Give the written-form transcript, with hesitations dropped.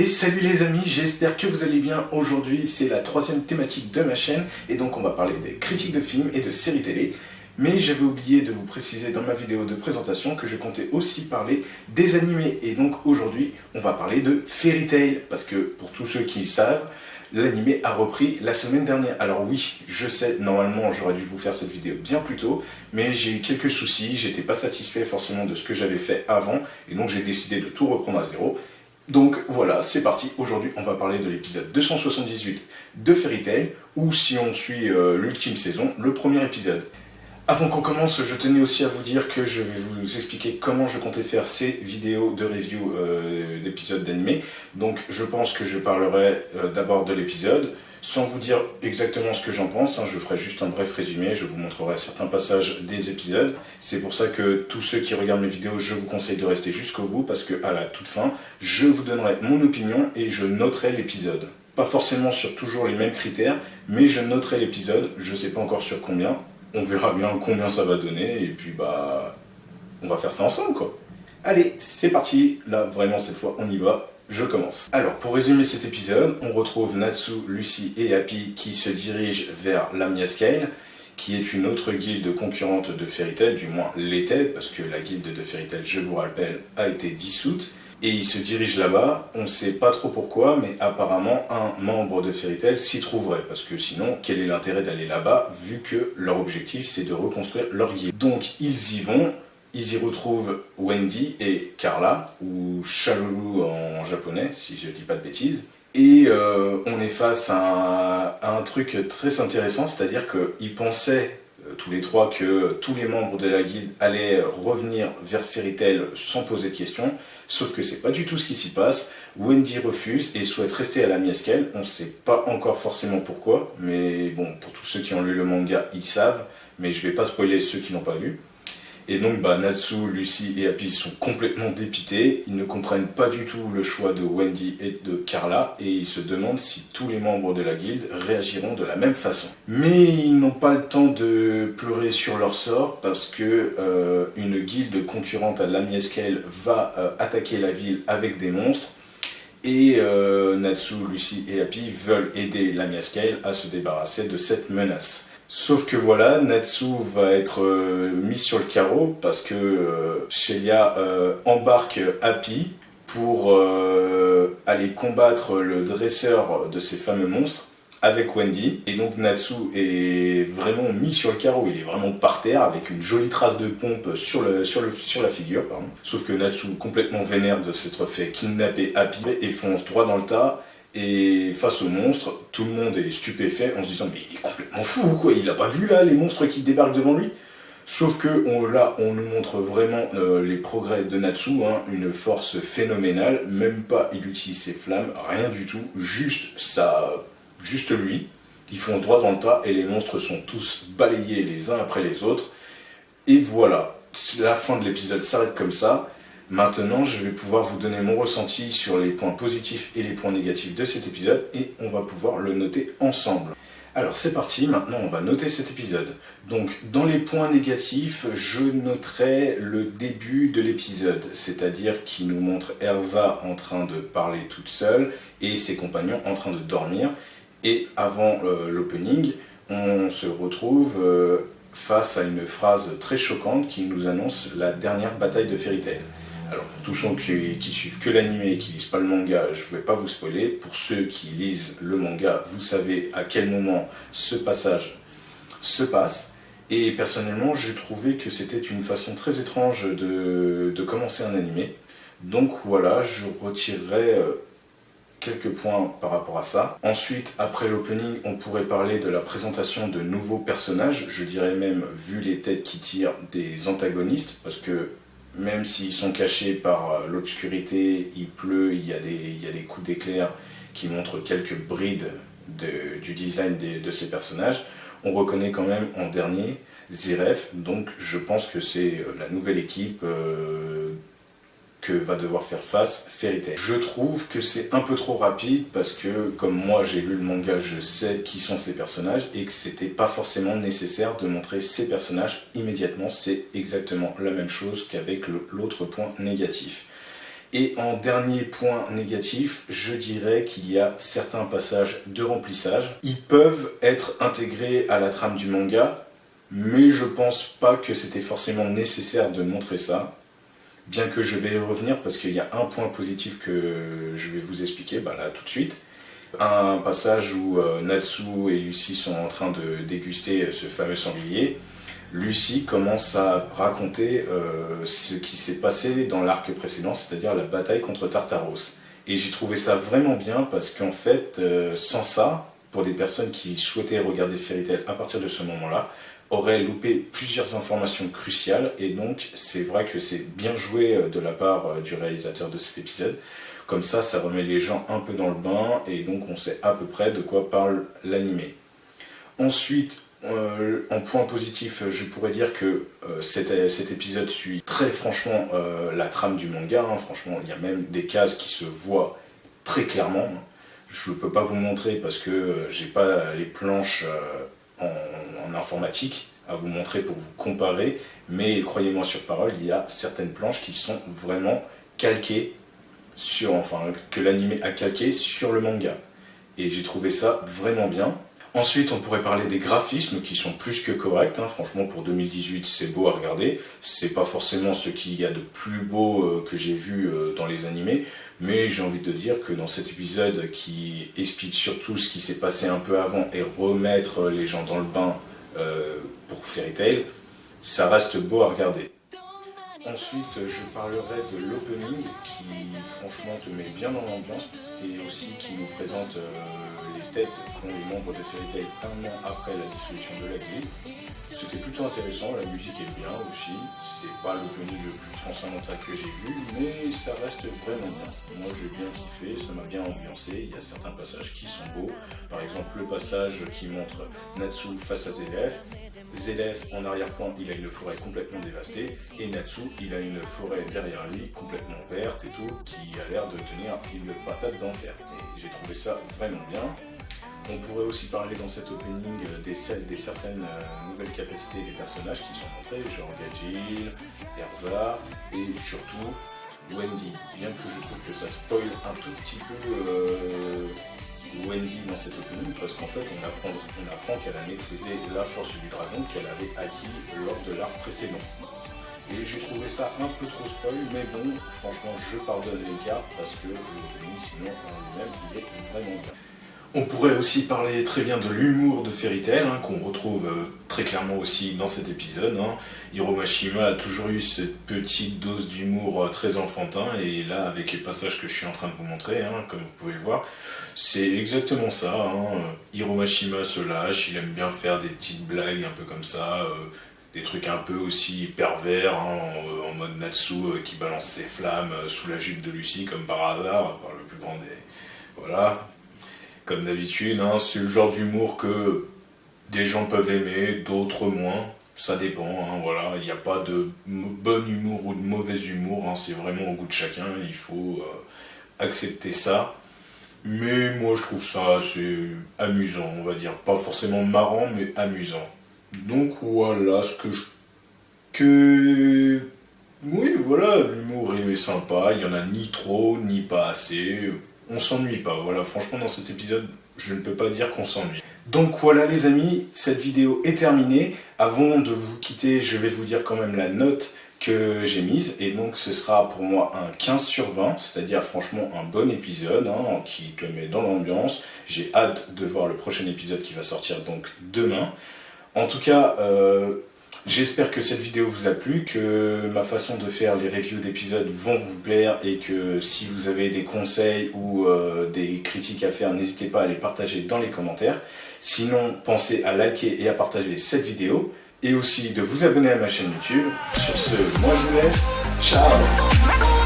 salut les amis, j'espère que vous allez bien. Aujourd'hui c'est la troisième thématique de ma chaîne et donc on va parler des critiques de films et de séries télé. Mais j'avais oublié de vous préciser dans ma vidéo de présentation que je comptais aussi parler des animés. Et donc aujourd'hui on va parler de Fairy Tail, parce que pour tous ceux qui le savent, l'animé a repris la semaine dernière. Alors oui, je sais, normalement j'aurais dû vous faire cette vidéo bien plus tôt, mais j'ai eu quelques soucis, j'étais pas satisfait forcément de ce que j'avais fait avant, et donc j'ai décidé de tout reprendre à zéro. Donc voilà, c'est parti, aujourd'hui on va parler de l'épisode 278 de Fairy Tail, ou si on suit l'ultime saison, le premier épisode. Avant qu'on commence, je tenais aussi à vous dire que je vais vous expliquer comment je comptais faire ces vidéos de review d'épisodes d'animé. Donc je pense que je parlerai d'abord de l'épisode, sans vous dire exactement ce que j'en pense, je ferai juste un bref résumé, je vous montrerai certains passages des épisodes. C'est pour ça que tous ceux qui regardent mes vidéos, je vous conseille de rester jusqu'au bout, parce qu'à la toute fin, je vous donnerai mon opinion et je noterai l'épisode. Pas forcément sur toujours les mêmes critères, mais je noterai l'épisode, je sais pas encore sur combien. On verra bien combien ça va donner, et puis on va faire ça ensemble quoi. Allez, c'est parti, là vraiment cette fois on y va, je commence. Alors pour résumer cet épisode, on retrouve Natsu, Lucy et Happy qui se dirigent vers Lamia Scale, qui est une autre guilde concurrente de Fairy Tail, du moins l'était, parce que la guilde de Fairy Tail, je vous rappelle, a été dissoute. Et ils se dirigent là-bas, on ne sait pas trop pourquoi, mais apparemment un membre de Fairy Tail s'y trouverait, parce que sinon, quel est l'intérêt d'aller là-bas, vu que leur objectif c'est de reconstruire leur guilde. Donc ils y vont, ils y retrouvent Wendy et Carla, ou Chalulu en japonais, si je ne dis pas de bêtises. Et on est face à un truc très intéressant, c'est-à-dire qu'ils pensaient tous les trois que tous les membres de la guilde allaient revenir vers Fairy Tail sans poser de questions, sauf que c'est pas du tout ce qui s'y passe. Wendy refuse et souhaite rester à Lamia Scale, on sait pas encore forcément pourquoi, mais bon, pour tous ceux qui ont lu le manga, ils savent, mais je vais pas spoiler ceux qui l'ont pas lu. Et donc Natsu, Lucy et Happy sont complètement dépités, ils ne comprennent pas du tout le choix de Wendy et de Carla, et ils se demandent si tous les membres de la guilde réagiront de la même façon. Mais ils n'ont pas le temps de pleurer sur leur sort, parce que une guilde concurrente à Lamia Scale va attaquer la ville avec des monstres, et Natsu, Lucy et Happy veulent aider Lamia Scale à se débarrasser de cette menace. Sauf que voilà, Natsu va être mis sur le carreau parce que Shelia embarque Happy pour aller combattre le dresseur de ces fameux monstres avec Wendy. Et donc Natsu est vraiment mis sur le carreau, il est vraiment par terre avec une jolie trace de pompe sur la figure. Pardon. Sauf que Natsu, complètement vénère de s'être fait kidnapper Happy, et fonce droit dans le tas. Et face aux monstres, tout le monde est stupéfait en se disant mais il est complètement fou quoi, il a pas vu là les monstres qui débarquent devant lui. Sauf que là on nous montre vraiment les progrès de Natsu, une force phénoménale, même pas il utilise ses flammes, rien du tout, juste lui. Il fonce droit dans le tas et les monstres sont tous balayés les uns après les autres. Et voilà, la fin de l'épisode s'arrête comme ça. Maintenant, je vais pouvoir vous donner mon ressenti sur les points positifs et les points négatifs de cet épisode, et on va pouvoir le noter ensemble. Alors c'est parti, maintenant on va noter cet épisode. Donc dans les points négatifs, je noterai le début de l'épisode, c'est-à-dire qui nous montre Erza en train de parler toute seule et ses compagnons en train de dormir. Et avant l'opening, on se retrouve face à une phrase très choquante qui nous annonce la dernière bataille de Fairy Tail. Alors pour tous ceux qui suivent que l'anime et qui lisent pas le manga, je ne vais pas vous spoiler. Pour ceux qui lisent le manga, vous savez à quel moment ce passage se passe. Et personnellement, j'ai trouvé que c'était une façon très étrange de commencer un anime. Donc voilà, je retirerai quelques points par rapport à ça. Ensuite, après l'opening, on pourrait parler de la présentation de nouveaux personnages. Je dirais même, vu les têtes qui tirent, des antagonistes, parce que même s'ils sont cachés par l'obscurité, il pleut, il y a des coups d'éclair qui montrent quelques brides du design de ces personnages, on reconnaît quand même en dernier Zeref, donc je pense que c'est la nouvelle équipe que va devoir faire face Fairy Tail. Je trouve que c'est un peu trop rapide parce que, comme moi j'ai lu le manga, je sais qui sont ces personnages et que c'était pas forcément nécessaire de montrer ces personnages immédiatement. C'est exactement la même chose qu'avec l'autre point négatif. Et en dernier point négatif, je dirais qu'il y a certains passages de remplissage. Ils peuvent être intégrés à la trame du manga, mais je pense pas que c'était forcément nécessaire de montrer ça. Bien que je vais y revenir parce qu'il y a un point positif que je vais vous expliquer là tout de suite. Un passage où Natsu et Lucy sont en train de déguster ce fameux sanglier. Lucy commence à raconter ce qui s'est passé dans l'arc précédent, c'est-à-dire la bataille contre Tartaros. Et j'ai trouvé ça vraiment bien parce qu'en fait, sans ça, pour des personnes qui souhaitaient regarder Fairy Tail à partir de ce moment-là, auraient loupé plusieurs informations cruciales. Et donc, c'est vrai que c'est bien joué de la part du réalisateur de cet épisode. Comme ça remet les gens un peu dans le bain et donc on sait à peu près de quoi parle l'animé. Ensuite, en point positif, je pourrais dire que cet épisode suit très franchement la trame du manga. Franchement, il y a même des cases qui se voient très clairement. Je ne peux pas vous montrer parce que j'ai pas les planches en informatique à vous montrer pour vous comparer, mais croyez-moi sur parole, il y a certaines planches qui sont vraiment calquées que l'anime a calqué sur le manga. Et j'ai trouvé ça vraiment bien. Ensuite, on pourrait parler des graphismes qui sont plus que corrects. Franchement, pour 2018, c'est beau à regarder. C'est pas forcément ce qu'il y a de plus beau que j'ai vu dans les animés, mais j'ai envie de dire que dans cet épisode qui explique surtout ce qui s'est passé un peu avant et remettre les gens dans le bain pour Fairy Tail, ça reste beau à regarder. Ensuite, je parlerai de l'opening qui, franchement, te met bien dans l'ambiance et aussi qui nous présente les têtes qu'ont les membres de Fairy Tail un an après la dissolution de la guilde. C'était plutôt intéressant, la musique est bien aussi. C'est pas l'opening le plus transcendantal que j'ai vu, mais ça reste vraiment bien. Moi, j'ai bien kiffé, ça m'a bien ambiancé. Il y a certains passages qui sont beaux. Par exemple, le passage qui montre Natsu face à Zélef. Zélef, en arrière-plan, il a une forêt complètement dévastée, et Natsu, il a une forêt derrière lui, complètement verte et tout, qui a l'air de tenir une patate d'enfer. Et j'ai trouvé ça vraiment bien. On pourrait aussi parler dans cet opening des certaines nouvelles capacités des personnages qui sont montrés, genre Gajil, Erza, et surtout Wendy. Bien que je trouve que ça spoil un tout petit peu Wendy dans cet opening, parce qu'en fait on apprend qu'elle a maîtrisé la force du dragon qu'elle avait acquis lors de l'arc précédent. Et j'ai trouvé ça un peu trop spoil, mais bon, franchement je pardonne l'écart parce que l'opening sinon en lui-même il est vraiment bien. On pourrait aussi parler très bien de l'humour de Fairy Tail, qu'on retrouve très clairement aussi dans cet épisode. Hiro Mashima a toujours eu cette petite dose d'humour très enfantin, et là, avec les passages que je suis en train de vous montrer, comme vous pouvez le voir, c'est exactement ça. Hiro Mashima se lâche, il aime bien faire des petites blagues un peu comme ça, des trucs un peu aussi pervers, en mode Natsu qui balance ses flammes sous la jupe de Lucy, comme par hasard, par le plus grand des... Voilà. Comme d'habitude, c'est le genre d'humour que des gens peuvent aimer, d'autres moins, ça dépend, voilà. Il n'y a pas de bon humour ou de mauvais humour, c'est vraiment au goût de chacun, il faut accepter ça. Mais moi je trouve ça assez amusant, on va dire, pas forcément marrant, mais amusant. Donc voilà, oui, voilà, l'humour est sympa, il n'y en a ni trop, ni pas assez... On s'ennuie pas, voilà, franchement dans cet épisode, je ne peux pas dire qu'on s'ennuie. Donc voilà les amis, cette vidéo est terminée. Avant de vous quitter, je vais vous dire quand même la note que j'ai mise. Et donc ce sera pour moi un 15/20, c'est-à-dire franchement un bon épisode, qui te met dans l'ambiance. J'ai hâte de voir le prochain épisode qui va sortir donc demain. En tout cas, j'espère que cette vidéo vous a plu, que ma façon de faire les reviews d'épisodes vont vous plaire et que si vous avez des conseils ou des critiques à faire, n'hésitez pas à les partager dans les commentaires. Sinon, pensez à liker et à partager cette vidéo et aussi de vous abonner à ma chaîne YouTube. Sur ce, moi je vous laisse. Ciao!